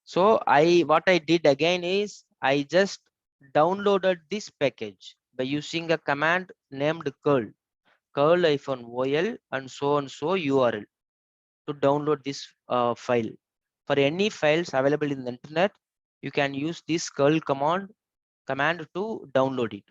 So what I did again is I just downloaded this package by using a command named curl-ol and so URL to download this file. For any files available in the internet, you can use this curl command to download it.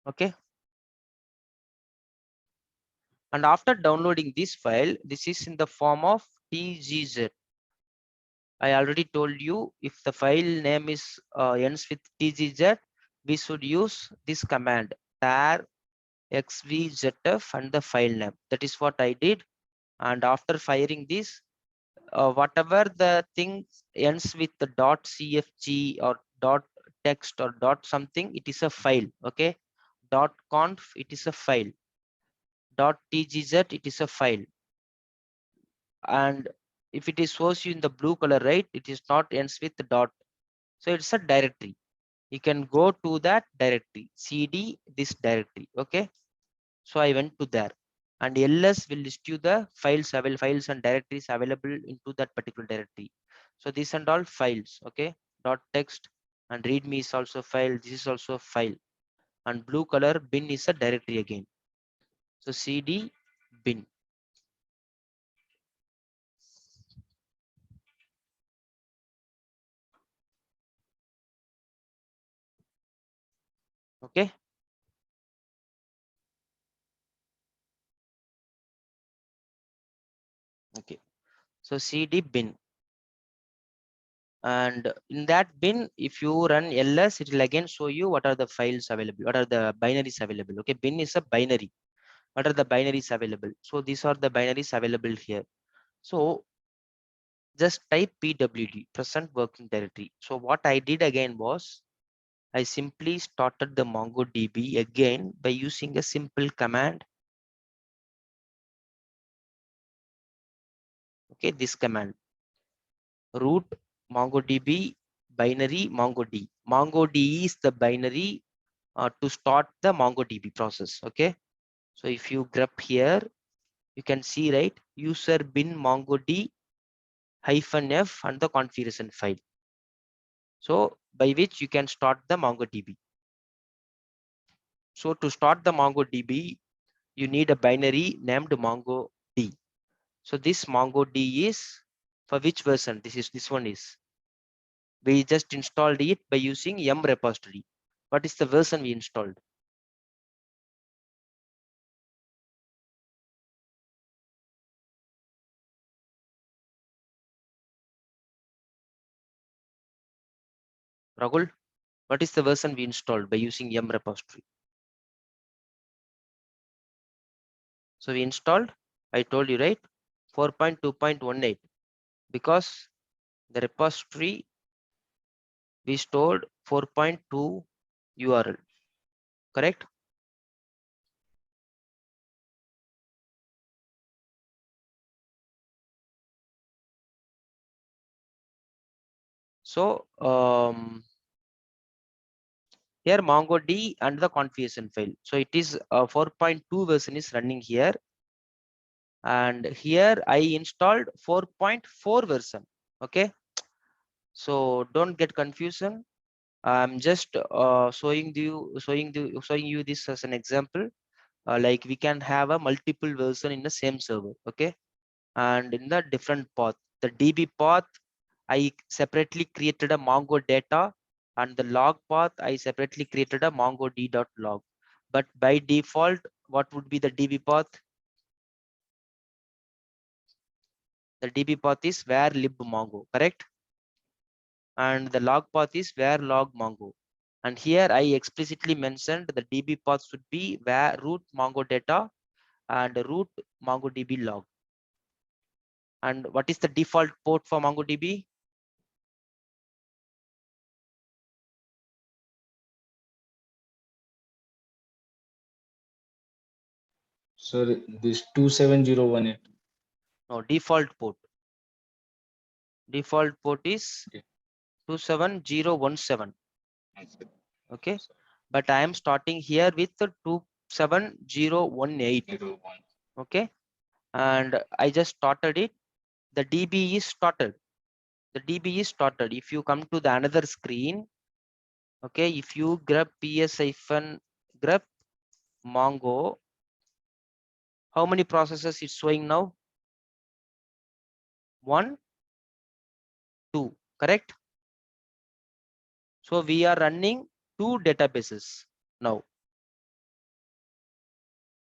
Okay. And after downloading this file, this is in the form of tgz. I already told you if the file name is ends with tgz, we should use this command tar xvzf and the file name. That is what I did. And after firing this, whatever the thing ends with the .cfg or .text or .something, it is a file. Okay. .conf, it is a file. .tgz, it is a file. And if it is shows you in the blue color, right, it is not ends with the dot, so it's a directory. You can go to that directory, cd this directory. Okay. So I went to there, and ls will list you the files and directories available into that particular directory. So these and all files. Okay. .text and readme is also file. This is also a file. And blue color bin is a directory again. So cd bin. Okay. Okay. So cd bin. And in that bin, if you run ls, it will again show you what are the files available, what are the binaries available. Okay. Bin is a binary. What are the binaries available? So these are the binaries available here. So just type pwd, present working directory. So what I did again was I simply started the MongoDB again by using a simple command. Okay, this command root MongoDB binary MongoD. MongoD is the binary to start the MongoDB process. Okay, so if you grep here, you can see, right, user bin MongoD -f and the configuration file. So by which you can start the MongoDB. So to start the MongoDB, you need a binary named MongoD. So this MongoD is for which version? This one is. We just installed it by using yum repository. What is the version we installed? Rahul, what is the version we installed by using yum repository? So we installed, I told you, right, 4.2.18, because the repository we stored 4.2 URL, correct? So here MongoD and the configuration file. So it is 4.2 version is running here, and here I installed 4.4 version. Okay, so don't get confusion. I'm just showing you this as an example. Like we can have a multiple version in the same server. Okay, and in the different path, the DB path I separately created a Mongo data, and the log path I separately created a Mongo d.log. But by default, what would be the DB path? The DB path is where lib Mongo, correct? And the log path is where log Mongo. And here I explicitly mentioned the DB path should be where root Mongo data and root MongoDB log. And what is the default port for MongoDB? Sorry, this 27018. No, default port. Default port is Okay. 27017. Okay, but I am starting here with the 27018. Okay, and I just started it. The DB is started. The DB is started. If you come to the another screen, okay, if you grep ps-grep Mongo, how many processes it's showing now? 1, 2, correct? So we are running 2 databases now.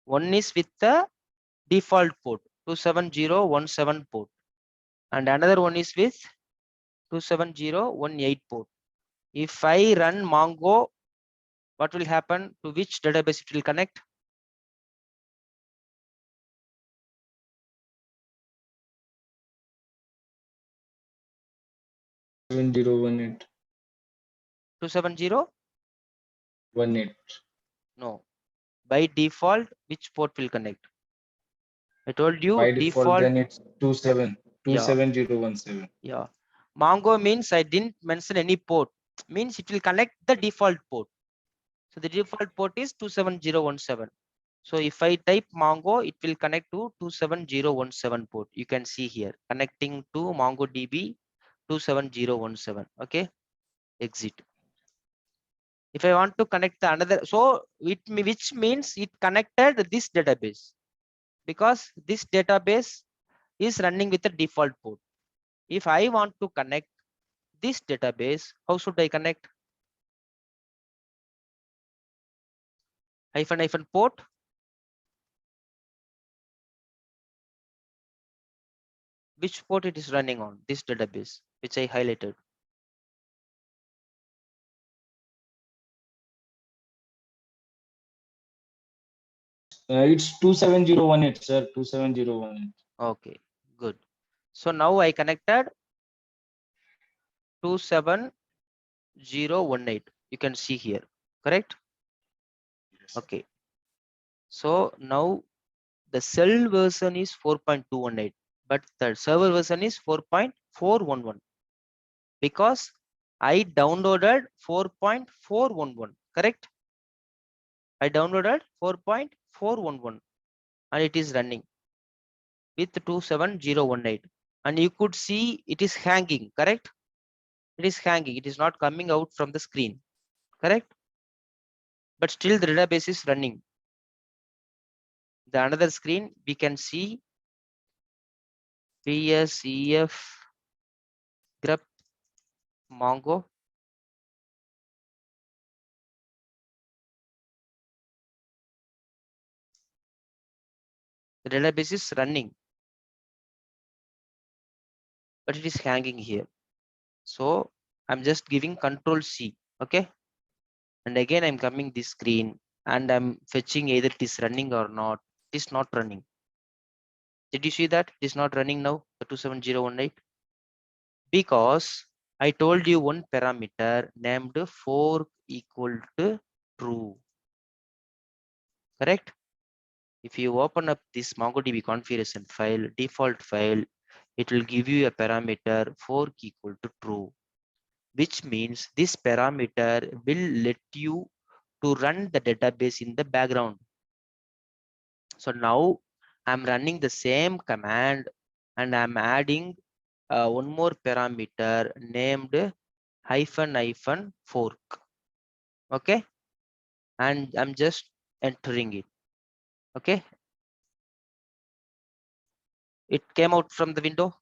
One is with the default port 27017 port, and another one is with 27018 port. If I run Mongo, what will happen? To which database it will connect? 7018. 270? 18. No. By default, which port will connect? I told you By default, default. then it's 27 Yeah. 27017. Yeah. Mongo means I didn't mention any port. Means it will connect the default port. So the default port is 27017. So if I type Mongo, it will connect to 27017 port. You can see here connecting to MongoDB 27017. Okay. Exit. If I want to connect the another, so which means it connected this database, because this database is running with the default port. If I want to connect this database, how should I connect? Hyphen port. Which port it is running on? This database, which I highlighted. It's 27018, sir. 27018. Okay, good. So now I connected 27018. You can see here, correct? Okay. So now the cell version is 4.218, but the server version is 4.411, because I downloaded 4.411, correct? I downloaded 4.411 and it is running with 27018, and you could see it is hanging, correct? It is hanging. It is not coming out from the screen, correct? But still the database is running. The another screen we can see PSEF grep Mongo. The database is running, but it is hanging here. So I'm just giving Control C, okay? And again I'm coming this screen and I'm fetching either it is running or not. It is not running. Did you see that it is not running now, the 27018? Because I told you one parameter named fork equal to true, correct? If you open up this MongoDB configuration file, default file, it will give you a parameter fork equal to true, which means this parameter will let you to run the database in the background. So now I'm running the same command and I'm adding one more parameter named hyphen fork. Okay. And I'm just entering it. Okay. It came out from the window.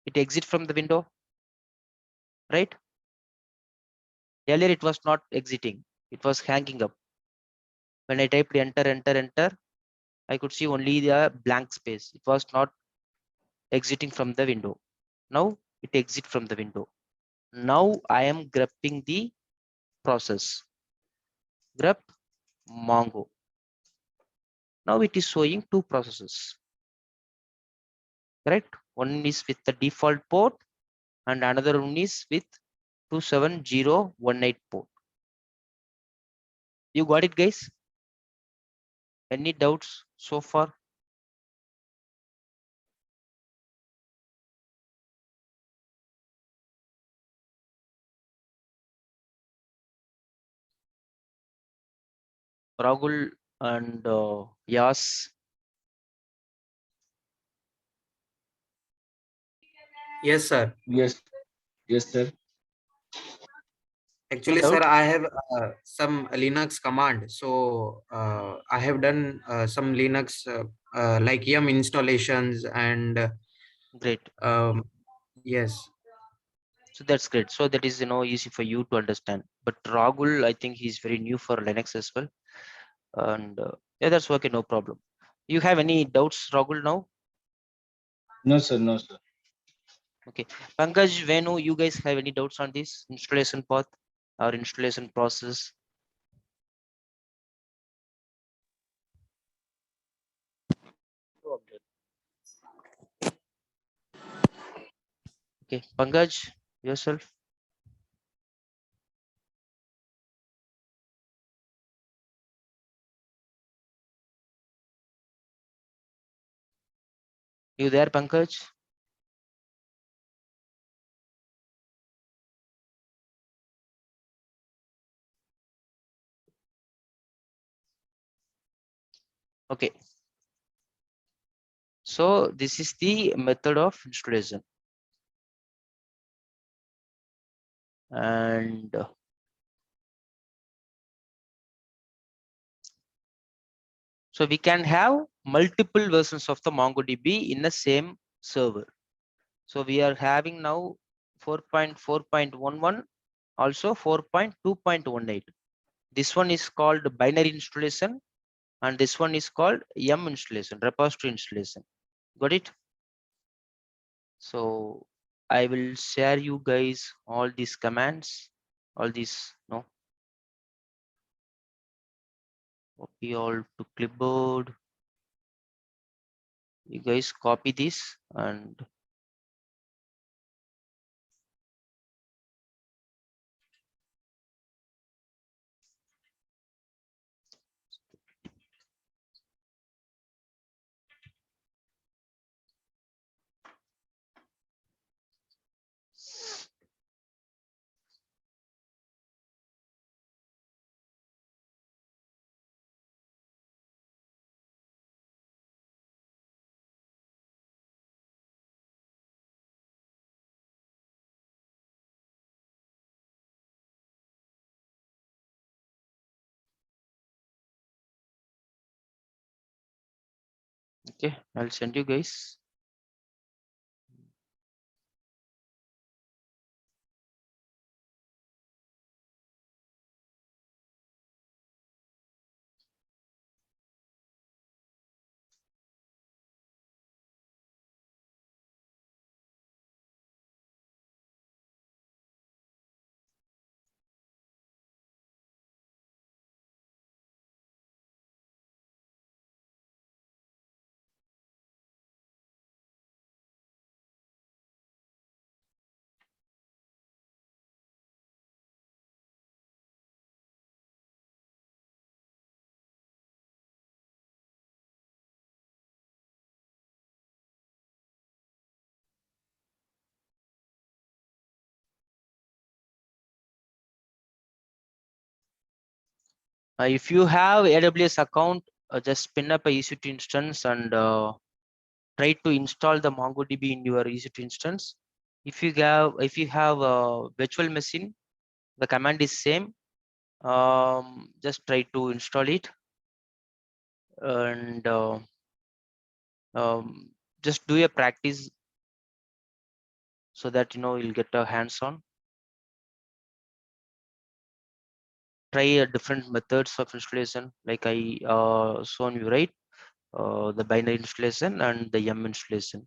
It exit from the window, right? Earlier it was not exiting. It was hanging up. When I typed enter, I could see only the blank space. It was not exiting from the window. Now it exit from the window. Now I am grepping the process. Grep Mongo. Now it is showing 2 processes. Correct? One is with the default port and another one is with 27018 port. You got it, guys? Any doubts so far? Rahul and Yas. Yes, sir. Yes, yes, sir. Actually, sir, Doubt? I have some Linux command. So I have done some Linux like yum installations and Great. um, yes. So that's great. So that is, easy for you to understand. But Rahul, I think he's very new for Linux as well. And yeah, that's okay, no problem. You have any doubts, Rahul, now? No, sir. No, sir. Okay. Pankaj, Venu, you guys have any doubts on this installation path or installation process? Okay. Pankaj, yourself? You there, Pankaj? Okay. So this is the method of installation. And so we can have multiple versions of the MongoDB in the same server. So we are having now 4.4.11, also 4.2.18. This one is called binary installation, and this one is called yum installation, repository installation. Got it? So I will share you guys all these commands, all these, copy all to clipboard. You guys copy this and okay, I'll send you guys. If you have AWS account, just spin up a EC2 instance and try to install the MongoDB in your EC2 instance. If you have a virtual machine, the command is same. Just try to install it and just do a practice so that you'll get a hands-on. Try different methods of installation, like I shown you, right? The binary installation and the yum installation.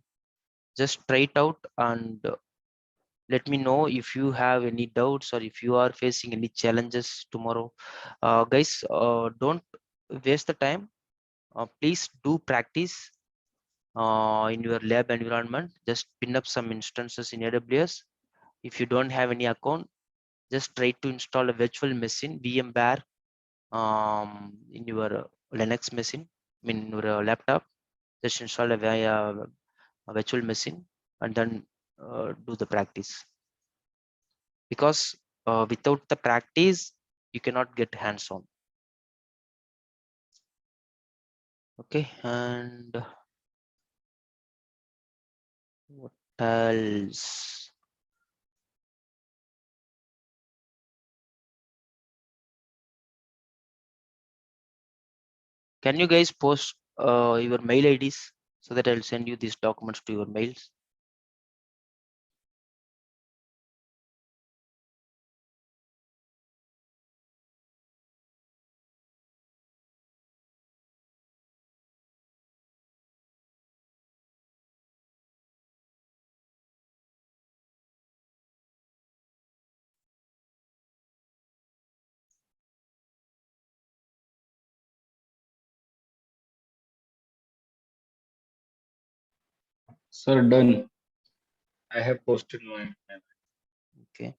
Just try it out and let me know if you have any doubts or if you are facing any challenges tomorrow. Guys, don't waste the time. Please do practice in your lab environment. Just pin up some instances in AWS. If you don't have any account, just try to install a virtual machine, VMware, in your Linux machine, in your laptop. Just install a virtual machine and then do the practice. Because without the practice, you cannot get hands-on. Okay, and What else? Can you guys post your mail IDs so that I'll send you these documents to your mails? Sir, done. I have posted my. Okay.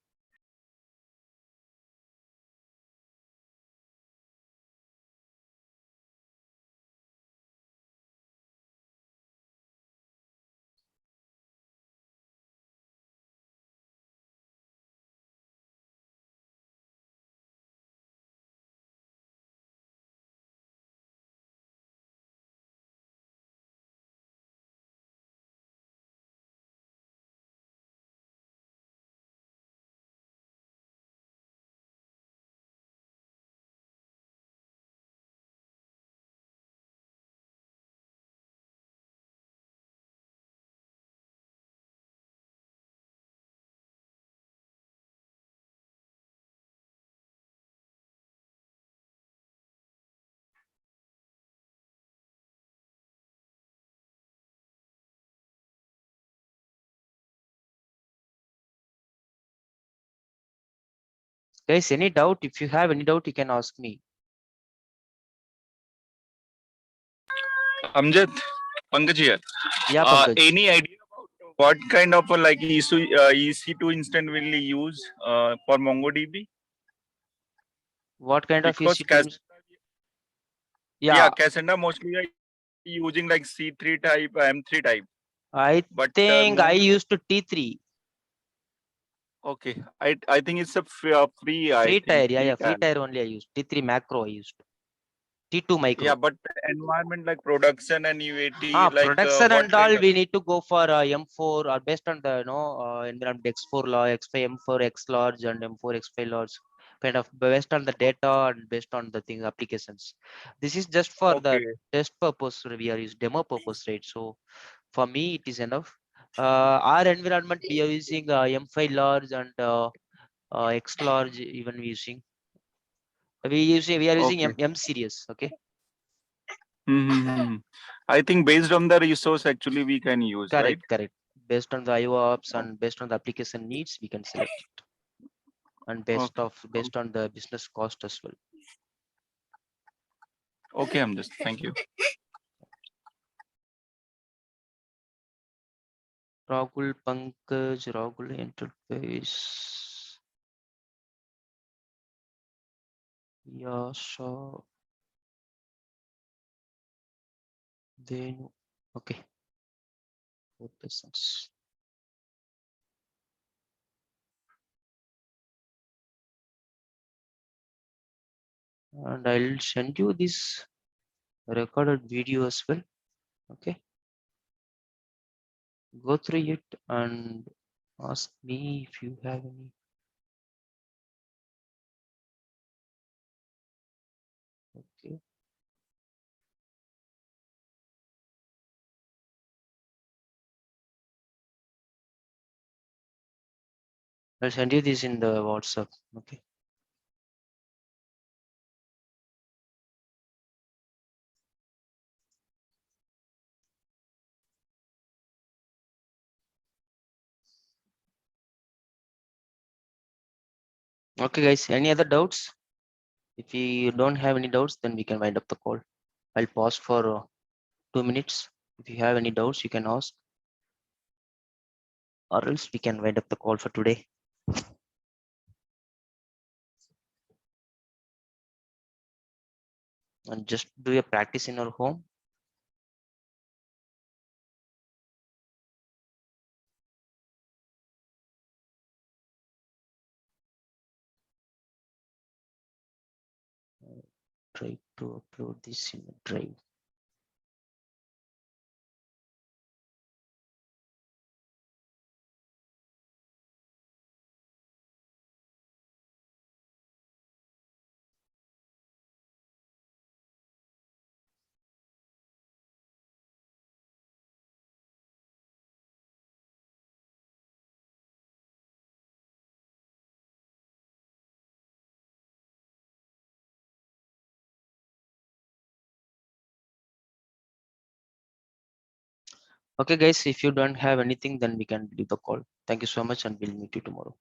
Guys, any doubt? If you have any doubt, you can ask me. Amjad, Pankaj here. Yeah, Pankaj. Any idea about what kind of like EC2 instant will you use for MongoDB? What kind of Because EC2? yeah, Yeah, Cassandra mostly are using like C3 type, M3 type. I But think I no, used to T3. okay. I think it's a free. I Free think tier. Yeah, free yeah. Free can. tier only I used. T3 macro I used. T2 micro. Yeah, but environment like production and UAT, like Production what and kind all of? we need to go for M4 or based on the environment X4 law, X5 M4 X large and M4 X5 large, kind of based on the data and based on the thing applications. This is just for the Okay, test purpose. We are using demo purpose, right? So for me it is enough. Our environment we are using M5 large and X large even we using. We are using okay. M series. Okay. Mm-hmm. I think based on the resource actually we can use, right? Correct. Based on the IOPS Oh, and based on the application needs, we can select it. And okay. based on the business cost as well. Okay, I'm just thank you. Rahul Pankaj, Rahul interface. Yeah, sure. Then okay. 4%. And I'll send you this recorded video as well. Okay. Go through it and ask me if you have any. Okay. I'll send you this in the WhatsApp. Okay. Okay, guys. Any other doubts? If you don't have any doubts, then we can wind up the call. I'll pause for 2 minutes. If you have any doubts, you can ask, or else we can wind up the call for today. And just do your practice in your home. Try to upload this in the drive. Okay, guys, if you don't have anything, then we can leave the call. Thank you so much, and we'll meet you tomorrow.